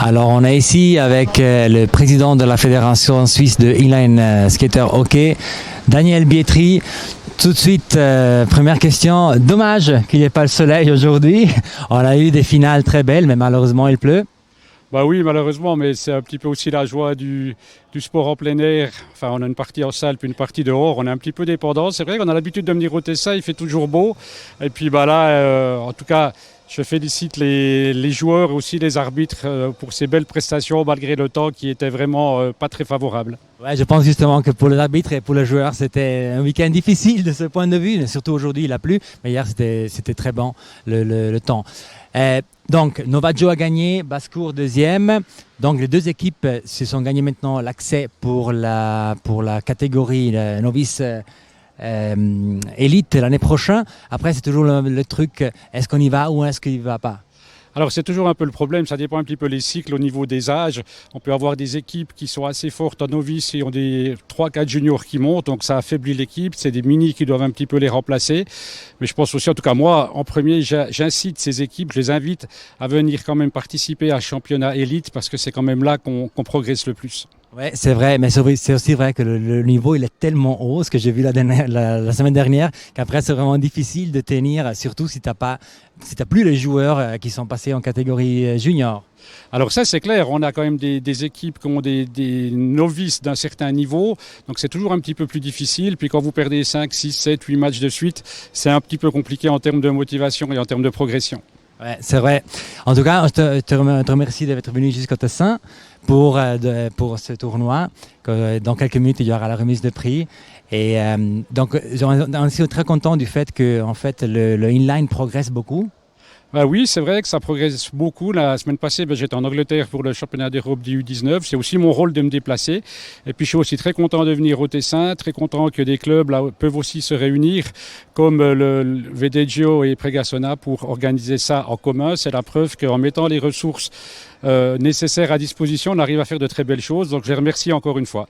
Alors, on est ici avec le président de la Fédération suisse de inline skater hockey, Daniel Bietri. Tout de suite, première question. Dommage qu'il n'y ait pas le soleil aujourd'hui. On a eu des finales très belles, mais malheureusement, il pleut. Bah oui, malheureusement, mais c'est un petit peu aussi la joie du sport en plein air. Enfin, on a une partie en salle puis une partie dehors. On est un petit peu dépendant. C'est vrai qu'on a l'habitude de venir au Tessin, il fait toujours beau. Et puis bah là, en tout cas, je félicite les joueurs et aussi les arbitres pour ces belles prestations malgré le temps qui était vraiment pas très favorable. Ouais, je pense justement que pour les arbitres et pour les joueurs, c'était un week-end difficile de ce point de vue. Surtout aujourd'hui, il a plu, mais hier, c'était très bon le temps. Donc, Nova Joe a gagné, Basse-Cour deuxième. Donc, les deux équipes se sont gagnées maintenant l'accès pour la catégorie novice élite l'année prochaine. Après, c'est toujours le truc, est-ce qu'on y va ou est-ce qu'il ne va pas? Alors c'est toujours un peu le problème, ça dépend un petit peu les cycles au niveau des âges. On peut avoir des équipes qui sont assez fortes en novice et ont des 3-4 juniors qui montent, donc ça affaiblit l'équipe. C'est des minis qui doivent un petit peu les remplacer. Mais je pense aussi, en tout cas moi, en premier, j'incite ces équipes, je les invite à venir quand même participer à un championnat élite parce que c'est quand même là qu'on progresse le plus. Oui, c'est vrai, mais c'est aussi vrai que le niveau il est tellement haut, ce que j'ai vu la semaine dernière, qu'après c'est vraiment difficile de tenir, surtout si t'as plus les joueurs qui sont passés en catégorie junior. Alors ça c'est clair, on a quand même des équipes qui ont des novices d'un certain niveau, donc c'est toujours un petit peu plus difficile. Puis quand vous perdez 5, 6, 7, 8 matchs de suite, c'est un petit peu compliqué en termes de motivation et en termes de progression. Ouais, c'est vrai. En tout cas, je te remercie d'être venu jusqu'au Tessin pour ce tournoi. Dans quelques minutes, il y aura la remise de prix. Et donc, on est très content du fait que en fait, le inline progresse beaucoup. Bah oui, c'est vrai que ça progresse beaucoup. La semaine passée, j'étais en Angleterre pour le championnat d'Europe du U19. C'est aussi mon rôle de me déplacer. Et puis, je suis aussi très content de venir au Tessin, très content que des clubs là, peuvent aussi se réunir, comme le Vedegio et Pregasona, pour organiser ça en commun. C'est la preuve qu'en mettant les ressources nécessaires à disposition, on arrive à faire de très belles choses. Donc, je les remercie encore une fois.